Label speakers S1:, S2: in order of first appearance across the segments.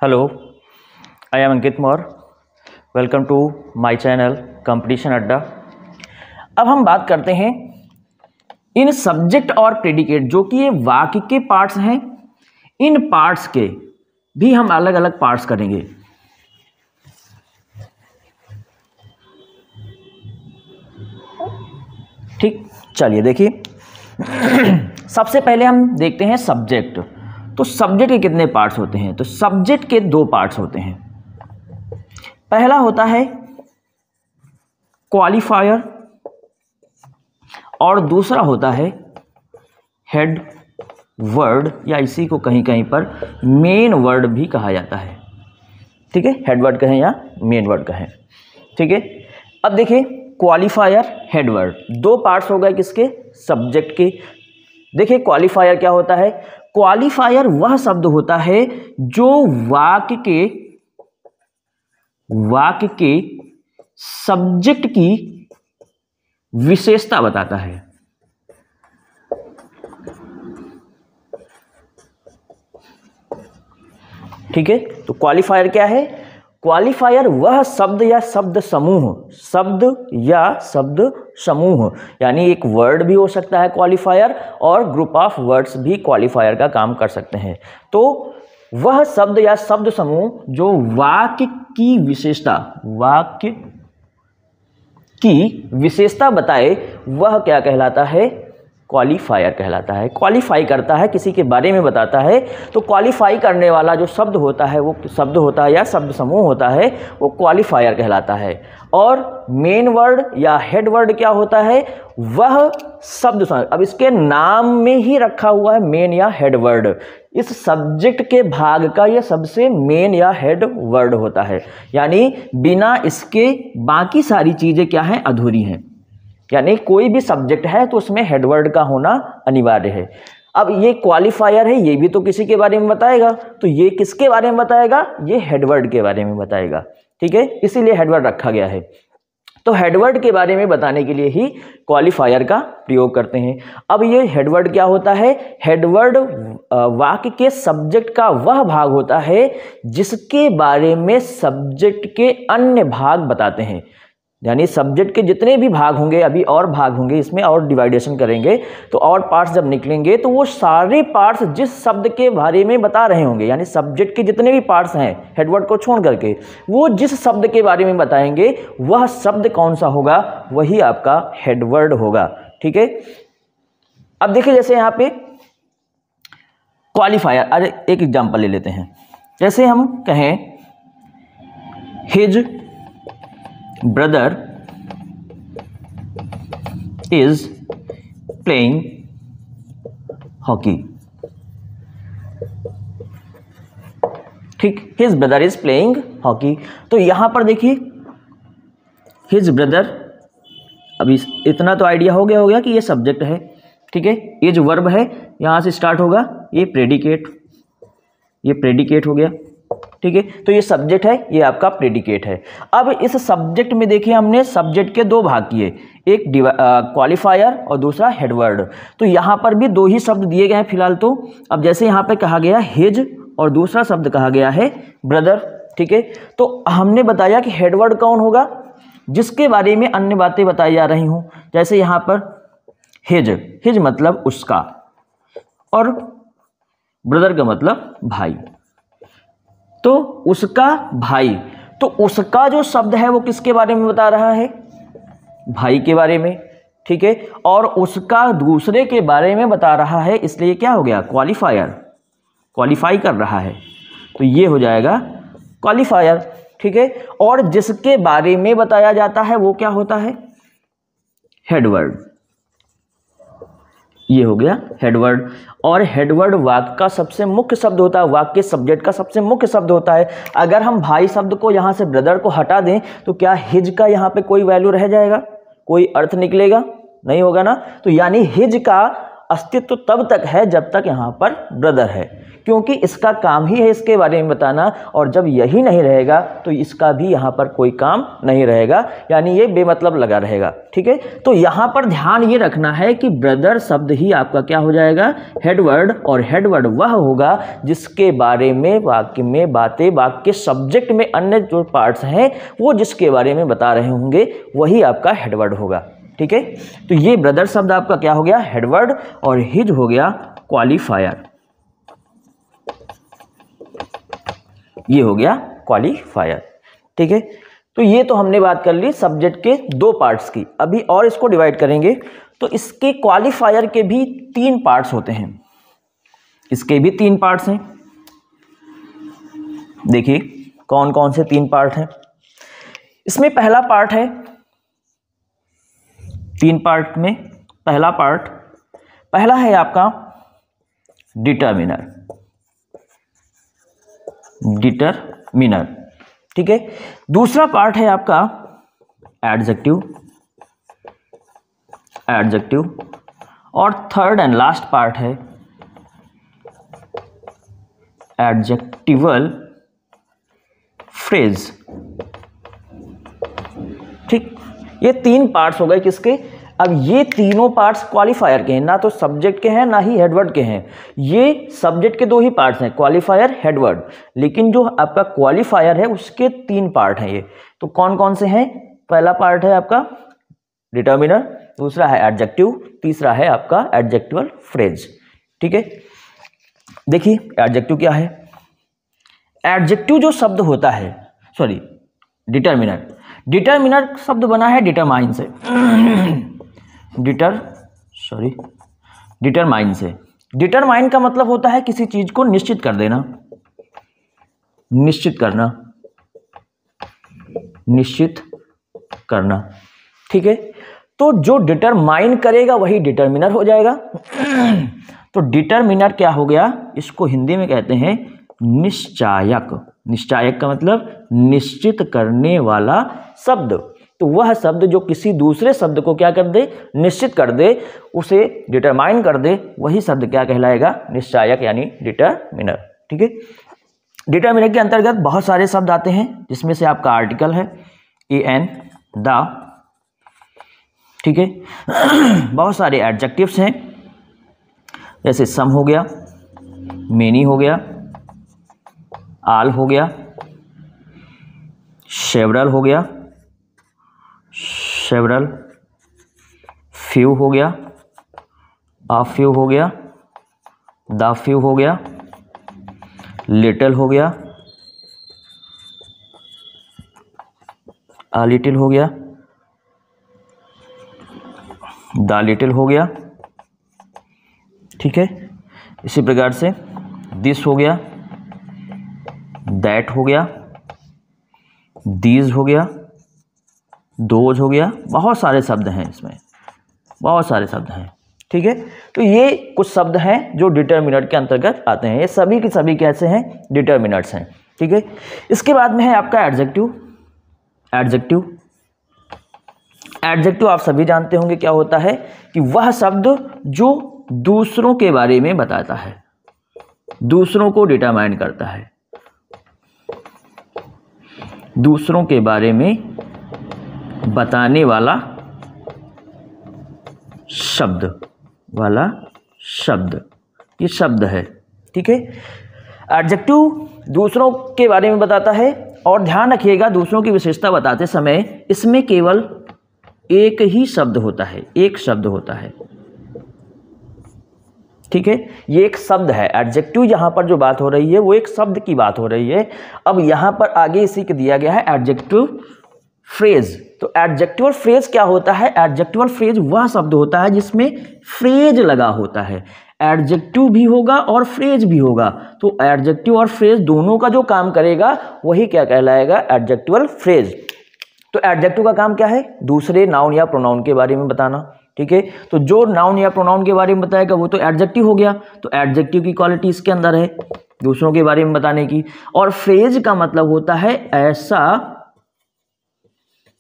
S1: Hello, I am Ankit Maurya. Welcome to my channel competition Adda. अब हम बात करते हैं इन सब्जेक्ट और प्रेडिकेट, जो कि ये वाक्य के पार्ट्स हैं। इन पार्ट्स के भी हम अलग अलग पार्ट्स करेंगे। ठीक, चलिए देखिए। सबसे पहले हम देखते हैं सब्जेक्ट। तो सब्जेक्ट के कितने पार्ट्स होते हैं? तो सब्जेक्ट के दो पार्ट्स होते हैं। पहला होता है क्वालिफायर और दूसरा होता है हेड वर्ड, या इसी को कहीं कहीं पर मेन वर्ड भी कहा जाता है। ठीक है, हेड वर्ड कहें या मेन वर्ड कहें। ठीक है, अब देखिए क्वालिफायर, हेड वर्ड, दो पार्ट्स हो गए किसके? सब्जेक्ट के। देखिए क्वालिफायर क्या होता है? क्वालिफायर वह शब्द होता है जो वाक्य के सब्जेक्ट की विशेषता बताता है। ठीक है, तो क्वालिफायर क्या है? क्वालिफायर वह शब्द या शब्द समूह, यानी एक वर्ड भी हो सकता है क्वालिफायर, और ग्रुप ऑफ वर्ड्स भी क्वालिफायर का काम कर सकते हैं। तो वह शब्द या शब्द समूह जो वाक्य की विशेषता बताए, वह क्या कहलाता है? क्वालिफायर कहलाता है। क्वालिफाई करता है, किसी के बारे में बताता है। तो क्वालिफाई करने वाला जो शब्द होता है, वो शब्द होता है या शब्द समूह होता है, वो क्वालिफायर कहलाता है। और मेन वर्ड या हेड वर्ड क्या होता है? वह शब्द समूह। अब इसके नाम में ही रखा हुआ है मेन या हेड वर्ड। इस सब्जेक्ट के भाग का यह सबसे मेन या हेड वर्ड होता है, यानी बिना इसके बाकी सारी चीजें क्या हैं? अधूरी हैं। यानी कोई भी सब्जेक्ट है तो उसमें हेडवर्ड का होना अनिवार्य है। अब ये क्वालिफायर है, ये भी तो किसी के बारे में बताएगा। तो ये किसके बारे में बताएगा? ये हेडवर्ड के बारे में बताएगा। ठीक है, इसीलिए हेडवर्ड रखा गया है। तो हेडवर्ड के बारे में बताने के लिए ही क्वालिफायर का प्रयोग करते हैं। अब ये हेडवर्ड क्या होता है? हेडवर्ड वाक्य के सब्जेक्ट का वह भाग होता है जिसके बारे में सब्जेक्ट के अन्य भाग बताते हैं। यानी सब्जेक्ट के जितने भी भाग होंगे, अभी और भाग होंगे, इसमें और डिवाइडेशन करेंगे तो और पार्ट्स जब निकलेंगे तो वो सारे पार्ट्स जिस शब्द के बारे में बता रहे होंगे, यानी सब्जेक्ट के जितने भी पार्ट्स हैं हेडवर्ड को छोड़ करके, वो जिस शब्द के बारे में बताएंगे वह शब्द कौन सा होगा? वही आपका हेडवर्ड होगा। ठीक है, अब देखिए जैसे यहाँ पे क्वालिफायर, अरे एक एग्जाम्पल ले लेते हैं। जैसे हम कहें his brother is playing hockey। ठीक, his brother is playing hockey। तो यहां पर देखिए his brother, अभी इतना तो आइडिया हो गया कि ये सब्जेक्ट है। ठीक है, ये जो वर्ब है यहां से स्टार्ट होगा, ये प्रेडिकेट हो गया। ठीक है, तो ये सब्जेक्ट है, ये आपका प्रेडिकेट है। अब इस सब्जेक्ट में देखिए हमने सब्जेक्ट के दो भाग किए, एक क्वालिफायर और दूसरा हेडवर्ड। तो यहाँ पर भी दो ही शब्द दिए गए हैं फिलहाल। तो अब जैसे यहाँ पे कहा गया हिज और दूसरा शब्द कहा गया है ब्रदर। ठीक है, तो हमने बताया कि हेडवर्ड कौन होगा? जिसके बारे में अन्य बातें बताई जा रही हूँ। जैसे यहाँ पर हिज मतलब उसका, और ब्रदर का मतलब भाई। तो उसका भाई, तो उसका जो शब्द है वो किसके बारे में बता रहा है? भाई के बारे में। ठीक है, और उसका दूसरे के बारे में बता रहा है, इसलिए क्या हो गया? क्वालिफायर, क्वालिफाई कर रहा है। तो ये हो जाएगा क्वालिफायर। ठीक है, और जिसके बारे में बताया जाता है वो क्या होता है? हेडवर्ड। ये हो गया हेडवर्ड। और हेडवर्ड वाक्य का सबसे मुख्य शब्द होता है, वाक्य के सब्जेक्ट का सबसे मुख्य शब्द होता है। अगर हम भाई शब्द को यहाँ से ब्रदर को हटा दें तो क्या हिज का यहाँ पे कोई वैल्यू रह जाएगा? कोई अर्थ निकलेगा? नहीं होगा ना। तो यानी हिज का अस्तित्व तब तक है जब तक यहाँ पर ब्रदर है, क्योंकि इसका काम ही है इसके बारे में बताना, और जब यही नहीं रहेगा तो इसका भी यहाँ पर कोई काम नहीं रहेगा, यानी ये बेमतलब लगा रहेगा। ठीक है, तो यहाँ पर ध्यान ये रखना है कि ब्रदर शब्द ही आपका क्या हो जाएगा, हेडवर्ड, और हेडवर्ड वह होगा जिसके बारे में वाक्य में बातें, वाक्य सब्जेक्ट में अन्य जो पार्ट्स हैं वो जिसके बारे में बता रहे होंगे वही आपका हेडवर्ड होगा। ठीक है, तो ये ब्रदर शब्द आपका क्या हो गया, हेडवर्ड, और हिज हो गया क्वालिफायर, ये हो गया क्वालिफायर। ठीक है, तो ये तो हमने बात कर ली सब्जेक्ट के दो पार्ट्स की। अभी और इसको डिवाइड करेंगे तो इसके क्वालिफायर के भी 3 पार्ट्स होते हैं, इसके भी 3 पार्ट्स हैं। देखिए कौन कौन से 3 पार्ट हैं इसमें। पहला पार्ट है, 3 पार्ट में पहला है आपका डिटरमिनर, ठीक है। दूसरा पार्ट है आपका एडजेक्टिव, और थर्ड एंड लास्ट पार्ट है एडजेक्टिवल फ्रेज। ठीक, ये 3 पार्ट्स हो गए किसके। अब ये तीनों पार्ट्स क्वालिफायर के हैं, ना तो सब्जेक्ट के हैं ना ही हेडवर्ड के हैं। ये सब्जेक्ट के 2 ही पार्ट्स हैं, क्वालिफायर, हेडवर्ड, लेकिन जो आपका क्वालिफायर है उसके 3 पार्ट हैं ये। तो कौन कौन से हैं, पहला पार्ट है आपका डिटर्मिनर, दूसरा है एडजेक्टिव, तीसरा है आपका एडजेक्टिवल फ्रेज। ठीक है, देखिए एडजेक्टिव क्या है। एडजेक्टिव जो शब्द होता है, सॉरी डिटर्मिनर शब्द बना है डिटरमाइन से, डिटरमाइन से। डिटरमाइन का मतलब होता है किसी चीज को निश्चित कर देना, निश्चित करना। ठीक है, तो जो डिटरमाइन करेगा वही डिटर्मिनर हो जाएगा। तो डिटरमिनर क्या हो गया, इसको हिंदी में कहते हैं निश्चायक। निश्चायक का मतलब निश्चित करने वाला शब्द। तो वह शब्द जो किसी दूसरे शब्द को क्या कर दे, निश्चित कर दे, उसे डिटरमाइन कर दे, वही शब्द क्या कहलाएगा, निश्चायक यानी डिटरमिनर। ठीक है, डिटरमिनर के अंतर्गत बहुत सारे शब्द आते हैं, जिसमें से आपका आर्टिकल है एन, द। ठीक है, बहुत सारे एडजेक्टिव्स हैं, जैसे सम हो गया, मेनी हो गया, आल हो गया, सेवरल हो गया, फ्यू हो गया, अ फ्यू हो गया, द फ्यू हो गया, लिटिल हो गया, अ लिटिल हो गया, द लिटिल हो गया। ठीक है, इसी प्रकार से दिस हो गया, दैट हो गया, दीज हो गया, दोज हो गया। बहुत सारे शब्द हैं इसमें, बहुत सारे शब्द हैं। ठीक है, तो ये कुछ शब्द हैं जो डिटरमिनर के अंतर्गत आते हैं। ये सभी के सभी कैसे हैं, डिटरमिनर्स हैं। ठीक है, इसके बाद में है आपका एडजेक्टिव। एडजेक्टिव आप सभी जानते होंगे क्या होता है, कि वह शब्द जो दूसरों के बारे में बताता है, दूसरों को डिटरमाइन करता है, दूसरों के बारे में बताने वाला शब्द, ये शब्द है। ठीक है, एडजेक्टिव दूसरों के बारे में बताता है, और ध्यान रखिएगा दूसरों की विशेषता बताते समय इसमें केवल एक ही शब्द होता है, एक शब्द होता है। ठीक है, ये एक शब्द है। एडजेक्टिव यहाँ पर जो बात हो रही है वो एक शब्द की बात हो रही है। अब यहाँ पर आगे इसी के दिया गया है एडजेक्टिव फ्रेज। तो एडजेक्टिवल फ्रेज क्या होता है, एडजेक्टिवल फ्रेज वह शब्द होता है जिसमें फ्रेज लगा होता है। एडजेक्टिव भी होगा और फ्रेज भी होगा, तो एडजेक्टिव और फ्रेज दोनों का जो काम करेगा वही क्या कहलाएगा, एडजेक्टिवल फ्रेज। तो एडजेक्टिव का काम क्या है, दूसरे नाउन या प्रोनाउन के बारे में बताना। ठीक है, तो जो नाउन या प्रोनाउन के बारे में बताएगा वो तो एडजेक्टिव हो गया। तो एडजेक्टिव की क्वालिटी इसके अंदर है, दूसरों के बारे में बताने की। और फ्रेज का मतलब होता है ऐसा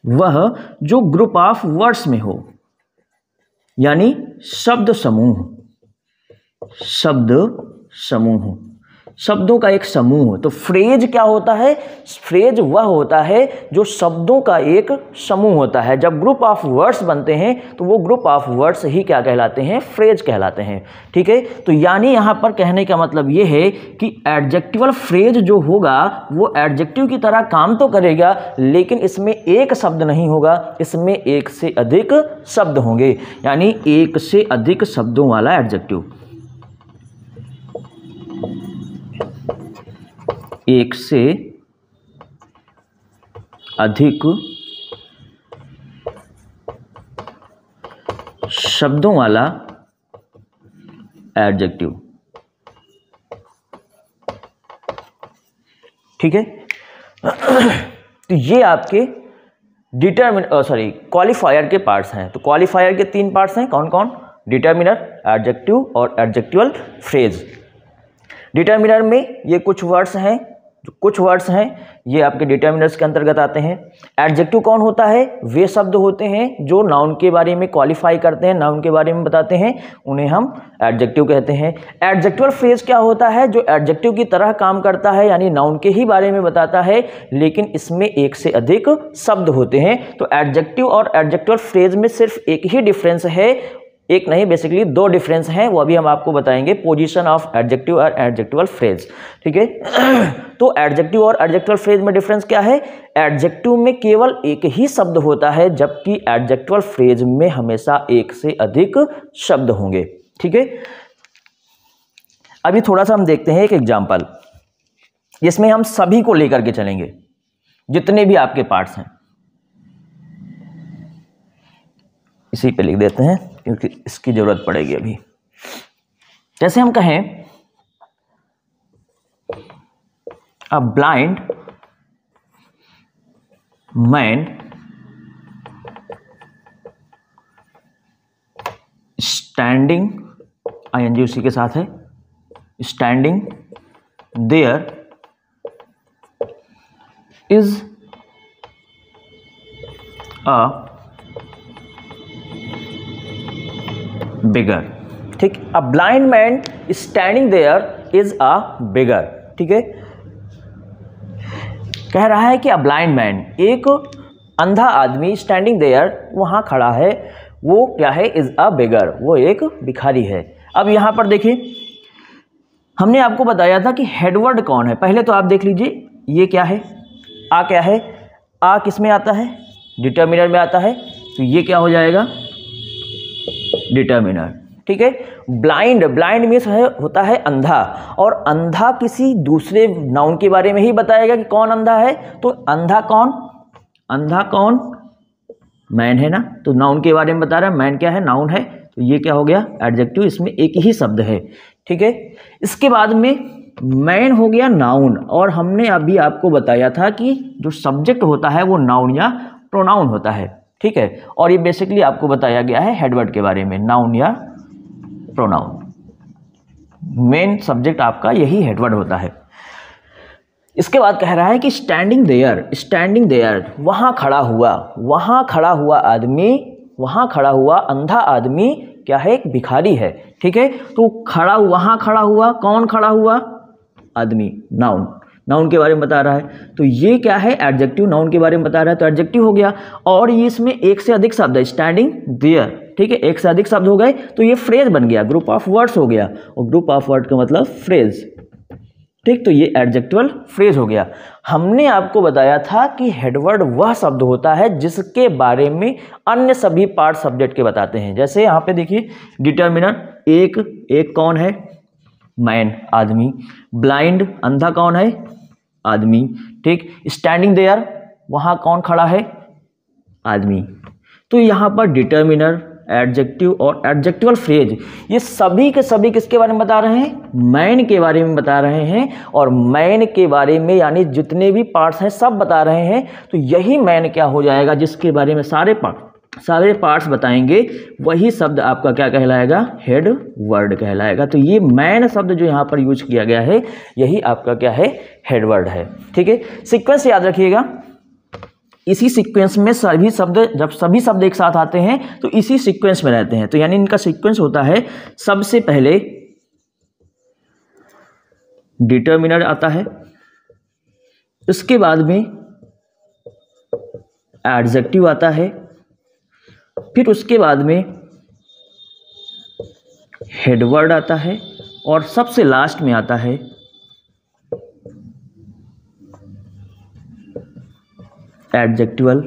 S1: वह जो ग्रुप ऑफ वर्ड्स में हो, यानी शब्द समूह। शब्द समूह, शब्दों का एक समूह। तो फ्रेज क्या होता है? फ्रेज वह होता है जो शब्दों का एक समूह होता है। जब ग्रुप ऑफ वर्ड्स बनते हैं तो वो ग्रुप ऑफ वर्ड्स ही क्या कहलाते हैं? फ्रेज कहलाते हैं। ठीक है, तो यानी यहाँ पर कहने का मतलब ये है कि एडजेक्टिवल फ्रेज जो होगा वो एडजेक्टिव की तरह काम तो करेगा, लेकिन इसमें एक शब्द नहीं होगा, इसमें एक से अधिक शब्द होंगे, यानी एक से अधिक शब्दों वाला एडजेक्टिव। एक से अधिक शब्दों वाला एडजेक्टिव। ठीक है, तो ये आपके क्वालिफायर के पार्ट्स हैं। तो क्वालिफायर के 3 पार्ट्स हैं, कौन कौन? डिटर्मिनर, एडजेक्टिव और एडजेक्टिवल फ्रेज। डिटर्मिनर में ये कुछ वर्ड्स हैं, जो कुछ वर्ड्स हैं ये आपके डिटर्मिनर्स के अंतर्गत आते हैं। एडजेक्टिव कौन होता है? वे शब्द होते हैं जो नाउन के बारे में क्वालिफाई करते हैं, नाउन के बारे में बताते हैं, उन्हें हम एडजेक्टिव कहते हैं। एडजेक्टिवल फ्रेज क्या होता है? जो एडजेक्टिव की तरह काम करता है, यानी नाउन के ही बारे में बताता है, लेकिन इसमें एक से अधिक शब्द होते हैं। तो एडजेक्टिव और एडजेक्टिवल फ्रेज में सिर्फ एक ही डिफरेंस है, एक नहीं, बेसिकली 2 डिफरेंस हैं, वो अभी हम आपको बताएंगे, पोजीशन ऑफ एडजेक्टिव और एडजेक्टिवल फ्रेज। ठीक है, तो एडजेक्टिव और एडजेक्टिवल फ्रेज में डिफरेंस क्या है? एडजेक्टिव में केवल एक ही शब्द होता है, जबकि एडजेक्टिवल फ्रेज में हमेशा एक से अधिक शब्द होंगे। ठीक है, अभी थोड़ा सा हम देखते हैं एक एग्जाम्पल, जिसमें हम सभी को लेकर के चलेंगे, जितने भी आपके पार्ट्स हैं। इसी पे लिख देते हैं क्योंकि इसकी जरूरत पड़ेगी अभी। जैसे हम कहें a blind man standing, I N G उसी के साथ है, standing there is a bigger. ठीक, a blind man standing there is a bigger. ठीक है, कह रहा है कि अ ब्लाइंड मैन, एक अंधा आदमी, स्टैंडिंग देयर, वहां खड़ा है, वो क्या है? इज अ बिगर, वो एक भिखारी है। अब यहां पर देखिए, हमने आपको बताया था कि हेडवर्ड कौन है। पहले तो आप देख लीजिए, ये क्या है? आ क्या है? आ किस में आता है? डिटर्मिनर में आता है, तो ये क्या हो जाएगा? डिटर्मिनर। ठीक है, ब्लाइंड, ब्लाइंड मीन्स होता है अंधा, और अंधा किसी दूसरे नाउन के बारे में ही बताएगा कि कौन अंधा है। तो अंधा कौन? अंधा कौन? मैन है ना, तो नाउन के बारे में बता रहा है। मैन क्या है? नाउन है, तो ये क्या हो गया? एडजेक्टिव, इसमें एक ही शब्द है। ठीक है, इसके बाद में मैन हो गया नाउन, और हमने अभी आपको बताया था कि जो सब्जेक्ट होता है वो नाउन या प्रोनाउन होता है। ठीक है, और ये बेसिकली आपको बताया गया है हेडवर्ड के बारे में, नाउन या प्रोनाउन। मेन सब्जेक्ट आपका यही हेडवर्ड होता है। इसके बाद कह रहा है कि स्टैंडिंग देयर, स्टैंडिंग देयर, वहां खड़ा हुआ, वहां खड़ा हुआ आदमी, वहां खड़ा हुआ अंधा आदमी क्या है? एक भिखारी है। ठीक है, तो खड़ा, वहां खड़ा हुआ, कौन खड़ा हुआ? आदमी, नाउन, नाउन के बारे में बता रहा है। तो ये क्या है? एडजेक्टिव, नाउन के बारे में बता रहा है, तो एडजेक्टिव हो गया। और ये इसमें एक से अधिक शब्द है, स्टैंडिंग देयर। ठीक है, एक से अधिक शब्द हो गए, तो ये फ्रेज बन गया, ग्रुप ऑफ वर्ड्स हो गया, और ग्रुप ऑफ वर्ड का मतलब फ्रेज। ठीक, तो ये एडजेक्टिवल फ्रेज हो गया। हमने आपको बताया था कि हेडवर्ड वह शब्द होता है जिसके बारे में अन्य सभी पार्ट सब्जेक्ट के बताते हैं। जैसे यहाँ पे देखिए, डिटर्मिनर, एक कौन है? मैन, आदमी। ब्लाइंड, अंधा कौन है? आदमी। ठीक, स्टैंडिंग देयर, वहां कौन खड़ा है? आदमी। तो यहाँ पर डिटर्मिनर, एडजेक्टिव और एडजेक्टिवल फ्रेज, ये सभी के सभी किसके बारे में बता रहे हैं? मैन के बारे में बता रहे हैं। और मैन के बारे में यानी जितने भी पार्ट्स हैं सब बता रहे हैं। तो यही मैन क्या हो जाएगा? जिसके बारे में सारे पार्ट्स बताएंगे, वही शब्द आपका क्या कहलाएगा? हेड वर्ड कहलाएगा। तो ये मैन शब्द जो यहाँ पर यूज किया गया है, यही आपका क्या है? हेड वर्ड है। ठीक है, सीक्वेंस याद रखिएगा, इसी सीक्वेंस में सभी शब्द, जब सभी शब्द एक साथ आते हैं तो इसी सीक्वेंस में रहते हैं। तो यानी इनका सीक्वेंस होता है, सबसे पहले डिटर्मिनर आता है, इसके बाद में एडजेक्टिव आता है, फिर उसके बाद में हेडवर्ड आता है और सबसे लास्ट में आता है एडजेक्टिवल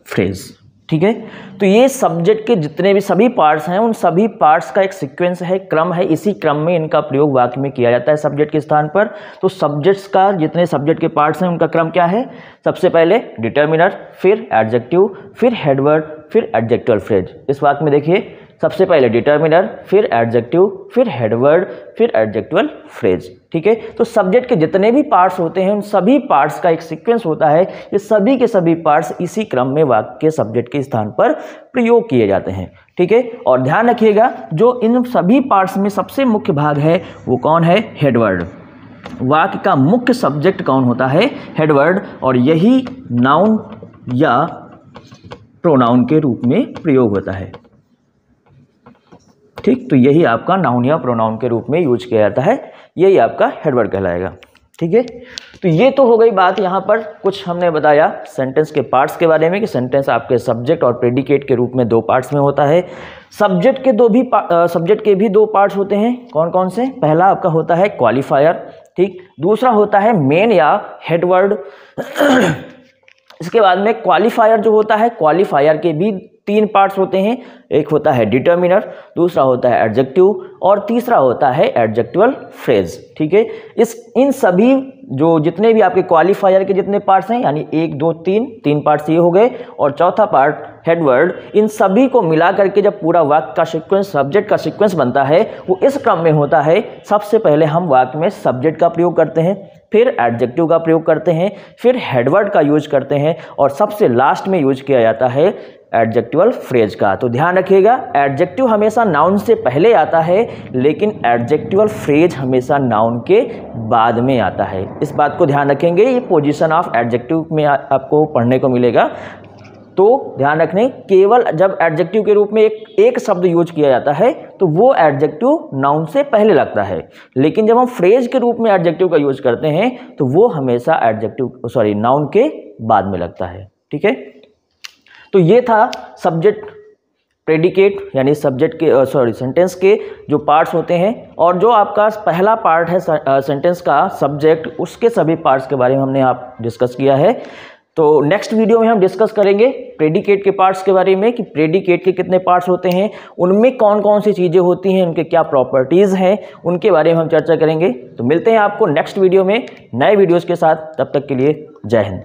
S1: फ्रेज। ठीक है, तो ये सब्जेक्ट के जितने भी सभी पार्ट्स हैं उन सभी पार्ट्स का एक सीक्वेंस है, क्रम है, इसी क्रम में इनका प्रयोग वाक्य में किया जाता है सब्जेक्ट के स्थान पर। तो सब्जेक्ट्स का जितने सब्जेक्ट के पार्ट्स हैं उनका क्रम क्या है? सबसे पहले डिटर्मिनर, फिर एडजेक्टिव, फिर हेडवर्ड, फिर एडजेक्टिवल फ्रेज। इस वाक्य में देखिए, सबसे पहले डिटर्मिनर, फिर एडजेक्टिव, फिर हेडवर्ड, फिर एडजेक्टिवल फ्रेज। ठीक है, तो सब्जेक्ट के जितने भी पार्ट्स होते हैं उन सभी पार्ट्स का एक सीक्वेंस होता है। ये सभी के सभी पार्ट्स इसी क्रम में वाक्य के सब्जेक्ट के स्थान पर प्रयोग किए जाते हैं। ठीक है, और ध्यान रखिएगा जो इन सभी पार्ट्स में सबसे मुख्य भाग है वो कौन है? हेडवर्ड। वाक्य का मुख्य सब्जेक्ट कौन होता है? हेडवर्ड, और यही नाउन या प्रोनाउन के रूप में प्रयोग होता है। ठीक, तो यही आपका नाउन या प्रोनाउन के रूप में यूज किया जाता है, यही आपका हेडवर्ड कहलाएगा। ठीक है, तो ये तो हो गई बात। यहाँ पर कुछ हमने बताया सेंटेंस के पार्ट्स के बारे में कि सेंटेंस आपके सब्जेक्ट और प्रेडिकेट के रूप में दो पार्ट्स में होता है। सब्जेक्ट के भी दो पार्ट्स होते हैं, कौन कौन से? पहला आपका होता है क्वालिफायर, ठीक, दूसरा होता है मेन या हेडवर्ड। इसके बाद में क्वालिफायर जो होता है, क्वालिफायर के भी तीन पार्ट्स होते हैं, एक होता है डिटर्मिनर, दूसरा होता है एडजेक्टिव और तीसरा होता है एडजेक्टिवल फ्रेज। ठीक है, इन सभी जो जितने भी आपके क्वालिफायर के जितने पार्ट्स हैं, यानी 1 2 3 पार्ट्स ये हो गए, और चौथा पार्ट हेडवर्ड, इन सभी को मिला करके जब पूरा वाक्य का सीक्वेंस, सब्जेक्ट का सीक्वेंस बनता है वो इस क्रम में होता है। सबसे पहले हम वाक्य में सब्जेक्ट का प्रयोग करते हैं, फिर एडजेक्टिव का प्रयोग करते हैं, फिर हेडवर्ड का यूज करते हैं और सबसे लास्ट में यूज किया जाता है एडजेक्टिवल फ्रेज का। तो ध्यान रखिएगा, एडजेक्टिव हमेशा नाउन से पहले आता है, लेकिन एडजेक्टिवल फ्रेज हमेशा नाउन के बाद में आता है। इस बात को ध्यान रखेंगे, ये पोजीशन ऑफ एडजेक्टिव में आपको पढ़ने को मिलेगा। तो ध्यान रखने, केवल जब एडजेक्टिव के रूप में एक शब्द यूज किया जाता है तो वो एडजेक्टिव नाउन से पहले लगता है, लेकिन जब हम फ्रेज के रूप में एडजेक्टिव का यूज करते हैं तो वो हमेशा नाउन के बाद में लगता है। ठीक है, तो ये था सब्जेक्ट, प्रेडिकेट यानी सब्जेक्ट के सेंटेंस के जो पार्ट्स होते हैं, और जो आपका पहला पार्ट है सेंटेंस का सब्जेक्ट, उसके सभी पार्ट्स के बारे में हमने आप डिस्कस किया है। तो नेक्स्ट वीडियो में हम डिस्कस करेंगे प्रेडिकेट के पार्ट्स के बारे में कि प्रेडिकेट के कितने पार्ट्स होते हैं, उनमें कौन कौन सी चीज़ें होती हैं, उनके क्या प्रॉपर्टीज़ हैं, उनके बारे में हम चर्चा करेंगे। तो मिलते हैं आपको नेक्स्ट वीडियो में नए वीडियोज़ के साथ, तब तक के लिए जय हिंद।